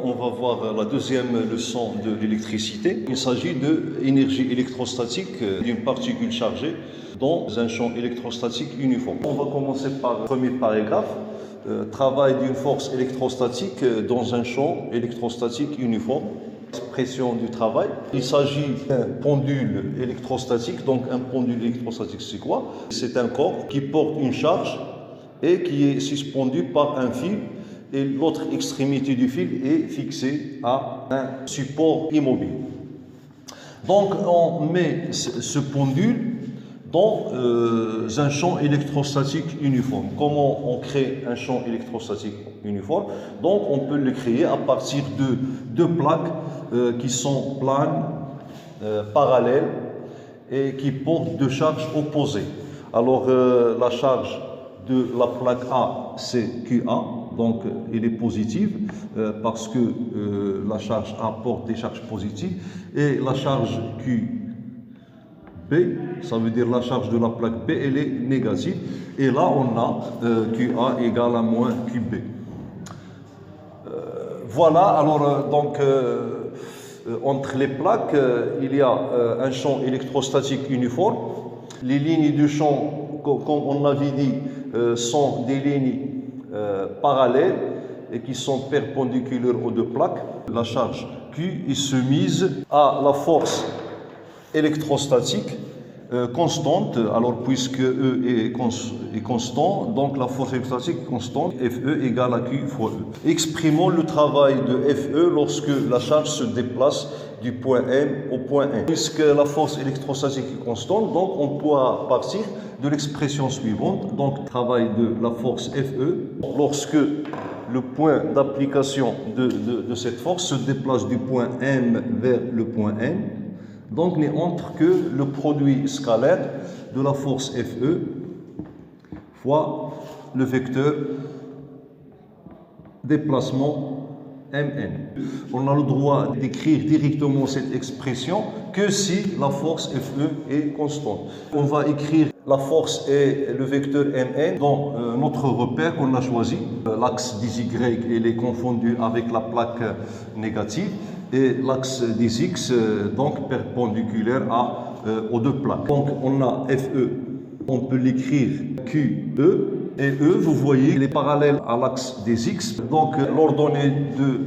on va voir la deuxième leçon de l'électricité. Il s'agit de l'énergie électrostatique d'une particule chargée dans un champ électrostatique uniforme. On va commencer par le premier paragraphe. Travail d'une force électrostatique dans un champ électrostatique uniforme. Expression du travail. Il s'agit d'un pendule électrostatique. Donc un pendule électrostatique, c'est quoi? C'est un corps qui porte une charge et qui est suspendu par un fil, et l'autre extrémité du fil est fixée à un support immobile. Donc on met ce pendule dans un champ électrostatique uniforme. Comment on crée un champ électrostatique uniforme? Donc on peut le créer à partir de deux plaques qui sont planes, parallèles et qui portent deux charges opposées. Alors la charge de la plaque A, c'est QA, donc elle est positive parce que la charge A porte des charges positives, et la charge QB, ça veut dire la charge de la plaque B, elle est négative, et là on a QA égale à moins QB. Voilà, alors entre les plaques, il y a un champ électrostatique uniforme. Les lignes de champ, comme on l'avait dit, sont des lignes parallèles et qui sont perpendiculaires aux deux plaques. La charge Q est soumise à la force électrostatique constante. Alors puisque E est constant, donc la force électrostatique est constante, Fe égale à Q fois E. Exprimons le travail de Fe lorsque la charge se déplace du point M au point N. Puisque la force électrostatique est constante, donc on peut partir de l'expression suivante. Donc travail de la force Fe lorsque le point d'application de cette force se déplace du point M vers le point N. Donc n'est autre que le produit scalaire de la force Fe fois le vecteur déplacement Mn. On a le droit d'écrire directement cette expression que si la force Fe est constante. On va écrire la force et le vecteur Mn dans notre repère qu'on a choisi. L'axe des Y il est confondu avec la plaque négative, et l'axe des X donc perpendiculaire aux deux plaques. Donc on a Fe, on peut l'écrire QE, et E, vous voyez, il est parallèle à l'axe des X. Donc l'ordonnée de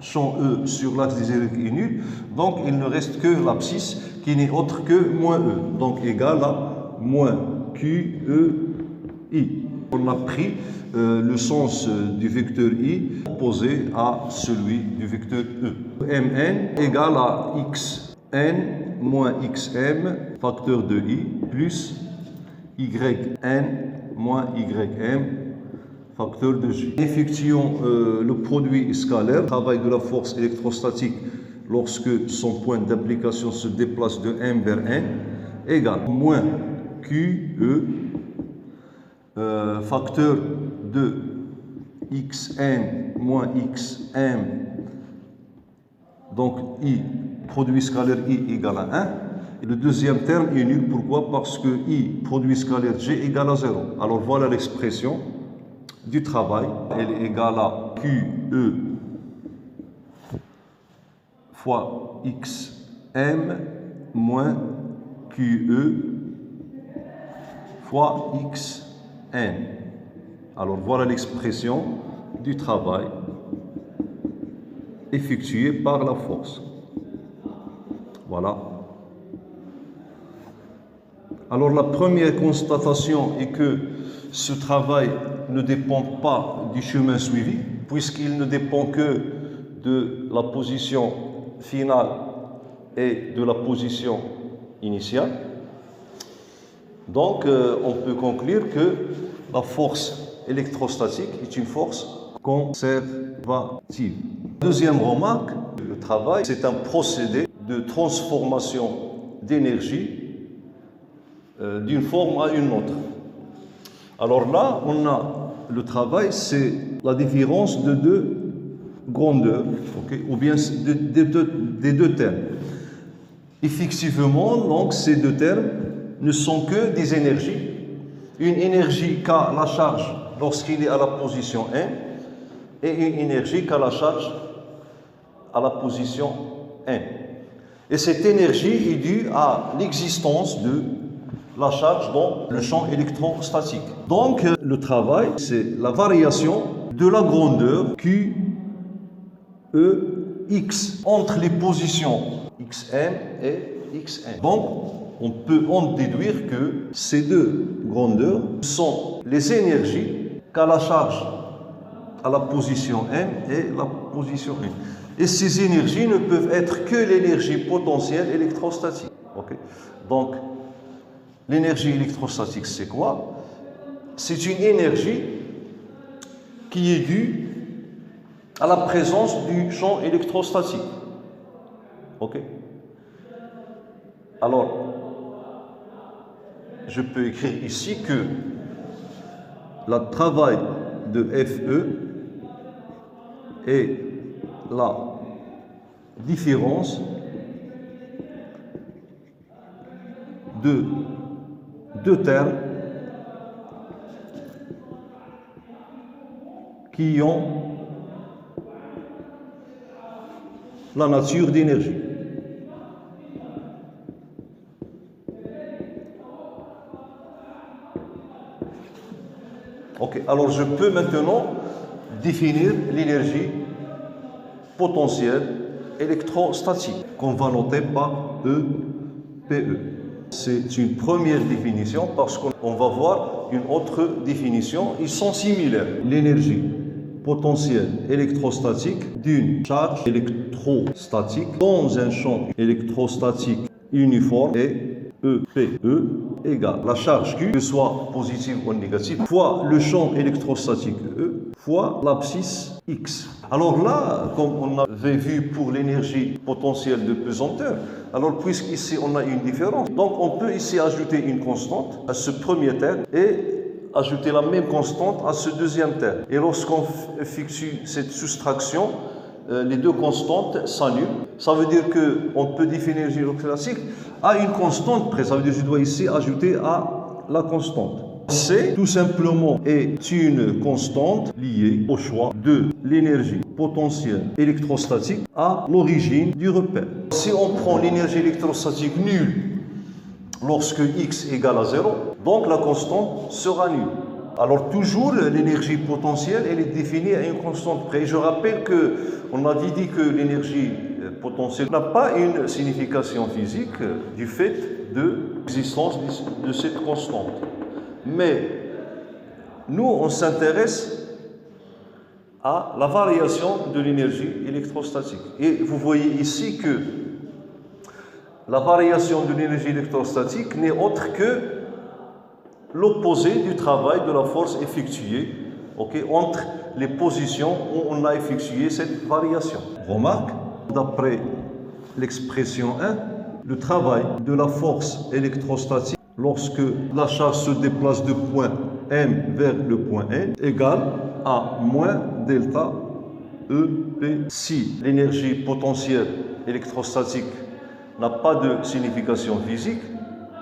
champ E sur l'axe des Y est nulle. Donc il ne reste que l'abscisse qui n'est autre que moins E. Donc égal à moins QEI. On a pris le sens du vecteur I opposé à celui du vecteur E. Mn égale à xn moins xm, facteur de I, plus yn moins ym, facteur de J. Effectuons le produit scalaire, travail de la force électrostatique lorsque son point d'application se déplace de M vers N, égale moins QE, facteur de xn moins xm, donc I, produit scalaire I égale à 1. Et le deuxième terme est nul. Pourquoi? Parce que I, produit scalaire G égale à 0. Alors voilà l'expression du travail. Elle est égale à QE fois xm moins QE fois xn. Alors voilà l'expression du travail effectué par la force. Voilà. Alors la première constatation est que ce travail ne dépend pas du chemin suivi, puisqu'il ne dépend que de la position finale et de la position initiale. Donc on peut conclure que la force électrostatique est une force conservative. Deuxième remarque, le travail, c'est un procédé de transformation d'énergie d'une forme à une autre. Alors là, on a le travail, c'est la différence de deux grandeurs, okay, ou bien des deux termes. Effectivement, donc, ces deux termes ne sont que des énergies. Une énergie qu'a la charge lorsqu'il est à la position 1 et une énergie qu'a la charge à la position M. Et cette énergie est due à l'existence de la charge dans le champ électrostatique. Donc, le travail, c'est la variation de la grandeur Q, E, X entre les positions XM et XN. Donc, on peut en déduire que ces deux grandeurs sont les énergies qu'a la charge à la position M et la position N. Et ces énergies ne peuvent être que l'énergie potentielle électrostatique. Okay? Donc, l'énergie électrostatique, c'est quoi? C'est une énergie qui est due à la présence du champ électrostatique. Ok? Alors, je peux écrire ici que le travail de FE est la différence de deux termes qui ont la nature d'énergie. Ok, alors je peux maintenant définir l'énergie potentielle électrostatique qu'on va noter par EPE. C'est une première définition parce qu'on va voir une autre définition. Ils sont similaires. L'énergie potentielle électrostatique d'une charge électrostatique dans un champ électrostatique uniforme est EPE égale la charge Q, que ce soit positive ou négative, fois le champ électrostatique E, fois l'abscisse X. Alors là, comme on avait vu pour l'énergie potentielle de pesanteur, alors puisqu'ici on a une différence, donc on peut ici ajouter une constante à ce premier terme et ajouter la même constante à ce deuxième terme. Et lorsqu'on effectue cette soustraction, les deux constantes s'annulent. Ça veut dire qu'on peut définir l'énergie électrostatique à une constante près. Ça veut dire que je dois ici ajouter à la constante. C, tout simplement, est une constante liée au choix de l'énergie potentielle électrostatique à l'origine du repère. Si on prend l'énergie électrostatique nulle lorsque X égale à 0, donc la constante sera nulle. Alors toujours, l'énergie potentielle, elle est définie à une constante près. Je rappelle qu'on avait dit que l'énergie potentielle n'a pas une signification physique du fait de l'existence de cette constante. Mais nous, on s'intéresse à la variation de l'énergie électrostatique. Et vous voyez ici que la variation de l'énergie électrostatique n'est autre que l'opposé du travail de la force effectuée entre les positions où on a effectué cette variation. Remarque, d'après l'expression 1, le travail de la force électrostatique lorsque la charge se déplace de point M vers le point N égale à moins delta EP. Si l'énergie potentielle électrostatique n'a pas de signification physique,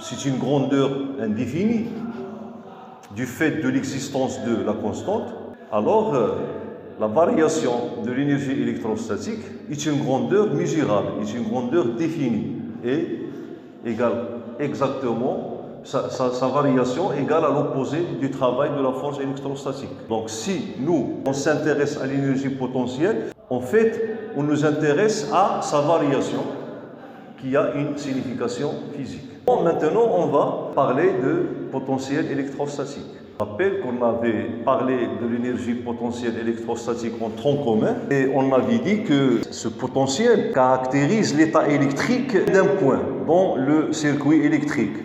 c'est une grandeur indéfinie du fait de l'existence de la constante, alors la variation de l'énergie électrostatique est une grandeur mesurable, est une grandeur définie et égale exactement, sa variation égale à l'opposé du travail de la force électrostatique. Donc si nous, on s'intéresse à l'énergie potentielle, en fait, on nous intéresse à sa variation qui a une signification physique. Bon, maintenant, on va parler de potentiel électrostatique. Je rappelle qu'on avait parlé de l'énergie potentielle électrostatique en tronc commun et on avait dit que ce potentiel caractérise l'état électrique d'un point dans le circuit électrique.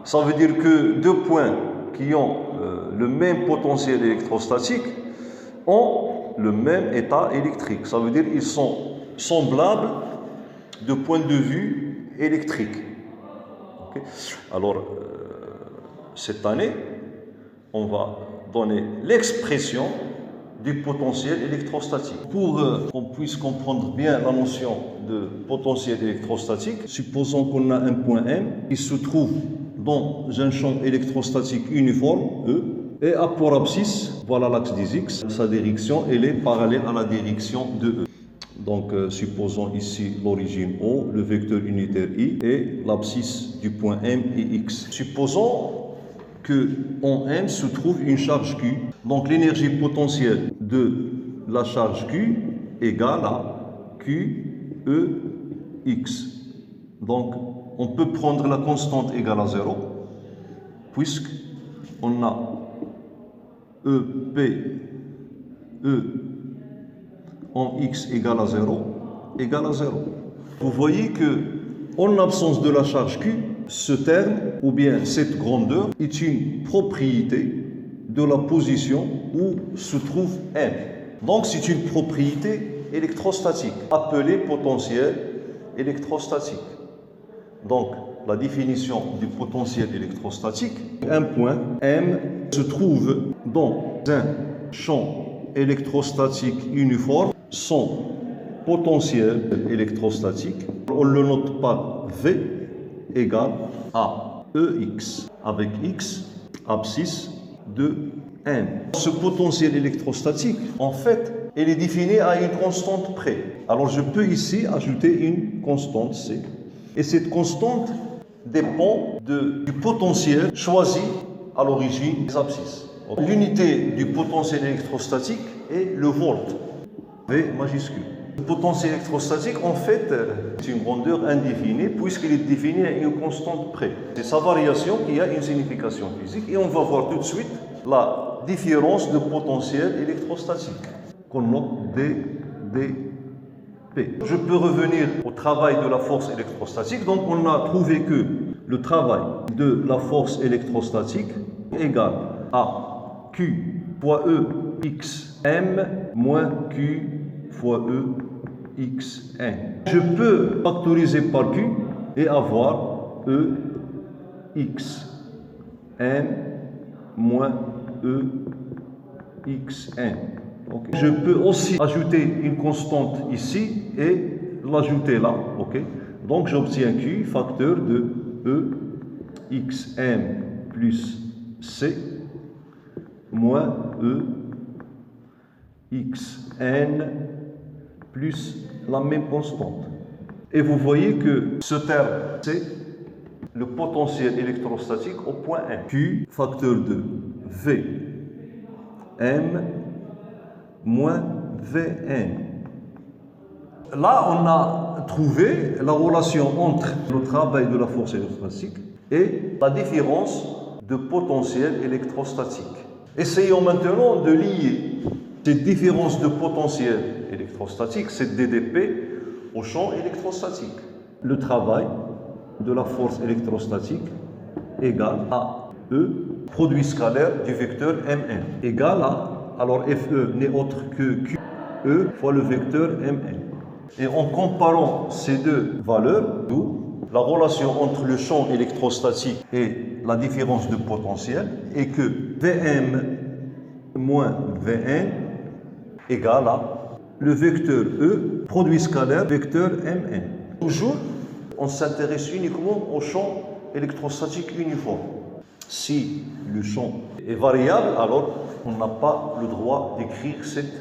Ça veut dire que deux points qui ont le même potentiel électrostatique ont le même état électrique. Ça veut dire qu'ils sont semblables de point de vue électrique. Okay. Alors, cette année, on va donner l'expression du potentiel électrostatique. Pour qu'on puisse comprendre bien la notion de potentiel électrostatique, supposons qu'on a un point M qui se trouve dans un champ électrostatique uniforme, E, et à port abscisse, voilà l'axe des X, sa direction, elle est parallèle à la direction de E. Donc, supposons ici l'origine O, le vecteur unitaire I et l'abscisse du point M et X. Supposons que en M se trouve une charge Q. Donc, l'énergie potentielle de la charge Q égale à Q, E, X. Donc, on peut prendre la constante égale à 0, puisque on a EP, E en X égale à 0, égale à 0. Vous voyez que, en l'absence de la charge Q, ce terme, ou bien cette grandeur, est une propriété de la position où se trouve M. Donc, c'est une propriété électrostatique, appelée potentiel électrostatique. Donc, la définition du potentiel électrostatique, un point M se trouve dans un champ électrostatique uniforme, son potentiel électrostatique, on le note par V égale à EX, avec X, abscisse de M. Ce potentiel électrostatique, en fait, il est défini à une constante près. Alors, je peux ici ajouter une constante C. Et cette constante dépend du potentiel choisi à l'origine des abscisses. L'unité du potentiel électrostatique est le volt, V majuscule. Le potentiel électrostatique, en fait, c'est une grandeur indéfinie puisqu'il est défini à une constante près. C'est sa variation qui a une signification physique et on va voir tout de suite la différence de potentiel électrostatique qu'on note dP. Je peux revenir au travail de la force électrostatique. Donc, on a trouvé que le travail de la force électrostatique est égal à Q fois E x M moins Q fois E x N. Je peux factoriser par Q et avoir E x M moins E x N. Okay. Je peux aussi ajouter une constante ici et l'ajouter là. Okay. Donc j'obtiens Q facteur de E xm plus C moins E xn plus la même constante. Et vous voyez que ce terme, c'est le potentiel électrostatique au point M. Q facteur de V M moins Vn. Là, on a trouvé la relation entre le travail de la force électrostatique et la différence de potentiel électrostatique. Essayons maintenant de lier cette différence de potentiel électrostatique, cette DDP, au champ électrostatique. Le travail de la force électrostatique égale à E, produit scalaire du vecteur Mn, égale à, alors Fe n'est autre que QE fois le vecteur Mn. Et en comparant ces deux valeurs, la relation entre le champ électrostatique et la différence de potentiel est que Vm moins Vn égale à le vecteur E, produit scalaire, vecteur Mn. Toujours, on s'intéresse uniquement au champ électrostatique uniforme. Si le champ est variable, alors on n'a pas le droit d'écrire cette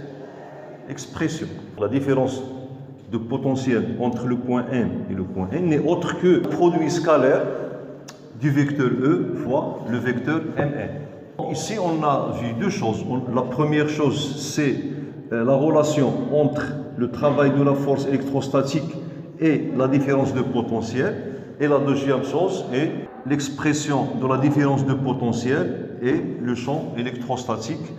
expression. La différence de potentiel entre le point M et le point N n'est autre que le produit scalaire du vecteur E fois le vecteur Mn. Ici, on a vu deux choses. La première chose, c'est la relation entre le travail de la force électrostatique et la différence de potentiel. Et la deuxième chose est l'expression de la différence de potentiel et le champ électrostatique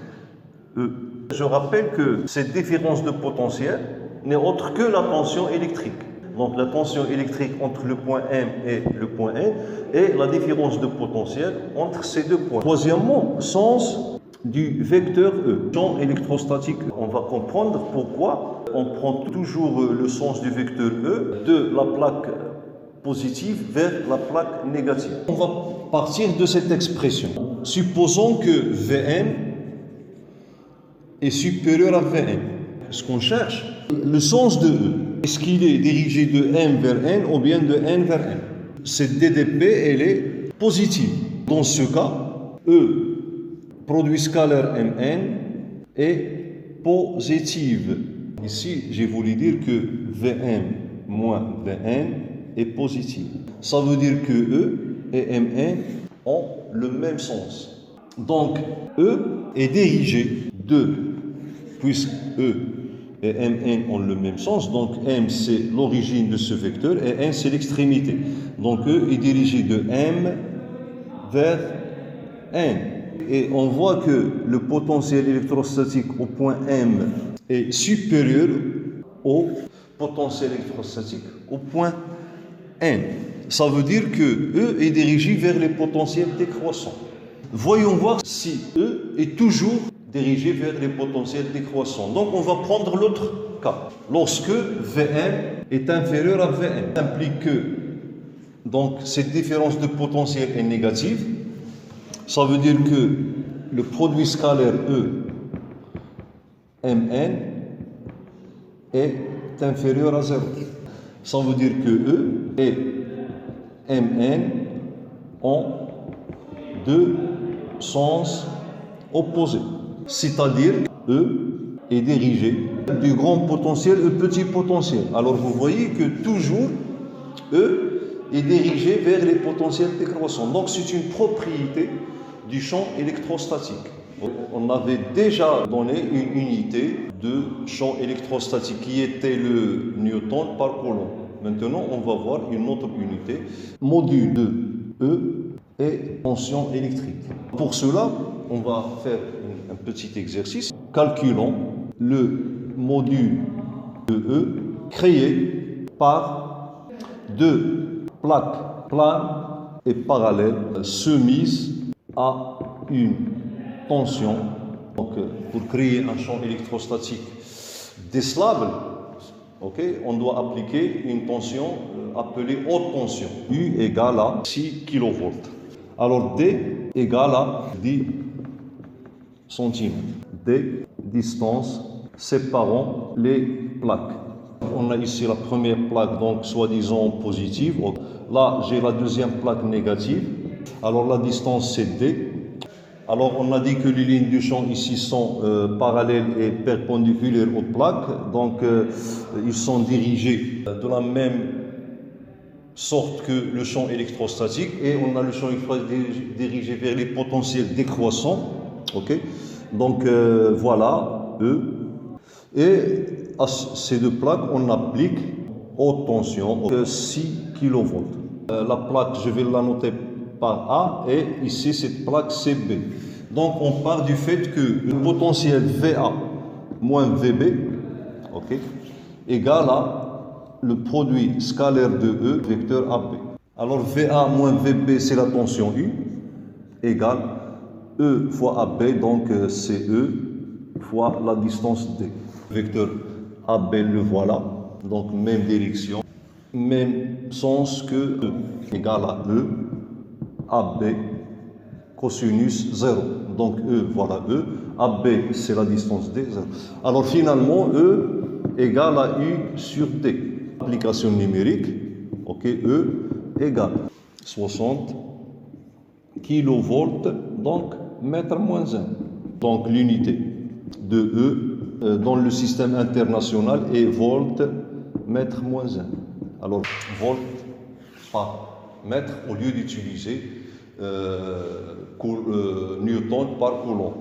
E. Je rappelle que cette différence de potentiel n'est autre que la tension électrique. Donc la tension électrique entre le point M et le point N et la différence de potentiel entre ces deux points. Troisièmement, sens du vecteur E, champ électrostatique. On va comprendre pourquoi on prend toujours le sens du vecteur E de la plaque positive vers la plaque négative. On va partir de cette expression. Supposons que Vm est supérieur à Vn. Ce qu'on cherche, le sens de E. Est-ce qu'il est dirigé de M vers N ou bien de N vers M? Cette DDP, elle est positive. Dans ce cas, E, produit scalaire Mn, est positive. Ici, j'ai voulu dire que Vm moins Vn est positif. Ça veut dire que E et Mn ont le même sens. Donc, E est dirigé de, puisque E et Mn ont le même sens, donc M c'est l'origine de ce vecteur et N c'est l'extrémité. Donc E est dirigé de M vers N. Et on voit que le potentiel électrostatique au point M est supérieur au potentiel électrostatique au point N. Ça veut dire que E est dirigé vers les potentiels décroissants. Voyons voir si E est toujours dirigé vers les potentiels décroissants. Donc on va prendre l'autre cas. Lorsque Vm est inférieur à Vn, ça implique que donc cette différence de potentiel est négative. Ça veut dire que le produit scalaire E Mn est inférieur à 0. Ça veut dire que E et Mn ont deux sens opposés. C'est-à-dire que E est dirigé du grand potentiel au petit potentiel. Alors vous voyez que toujours E est dirigé vers les potentiels décroissants. Donc c'est une propriété du champ électrostatique. On avait déjà donné une unité de champ électrostatique qui était le Newton par coulomb. Maintenant, on va voir une autre unité, module de E et tension électrique. Pour cela, on va faire un petit exercice. Calculons le module de E créé par deux plaques planes et parallèles soumises à une tension. Donc, pour créer un champ électrostatique décelable, on doit appliquer une tension appelée haute tension. U égale à 6 kV. Alors D égale à 10 cm. D, distance séparant les plaques. On a ici la première plaque, donc soi-disant positive. Là, j'ai la deuxième plaque négative. Alors la distance c'est D. Alors on a dit que les lignes du champ ici sont parallèles et perpendiculaires aux plaques. Donc ils sont dirigés de la même sorte que le champ électrostatique. Et on a le champ électrostatique dirigé vers les potentiels décroissants. Donc voilà, E. Et à ces deux plaques, on applique haute tension, 6 kV. La plaque, je vais la noter par A, et ici cette plaque CB. Donc on part du fait que le potentiel VA moins VB égale à le produit scalaire de E vecteur AB. Alors VA moins VB c'est la tension U égale E fois AB, donc c'est E fois la distance D. Vecteur AB le voilà, donc même direction, même sens que E égale à E AB cosinus 0. Donc E, voilà E. AB, c'est la distance D, 0. Alors finalement, E égale à U sur D. Application numérique, E égale 60 kV, donc mètre moins 1. Donc l'unité de E dans le système international est volt mètre moins 1. Alors volt par mètre au lieu d'utiliser Newton par coulomb.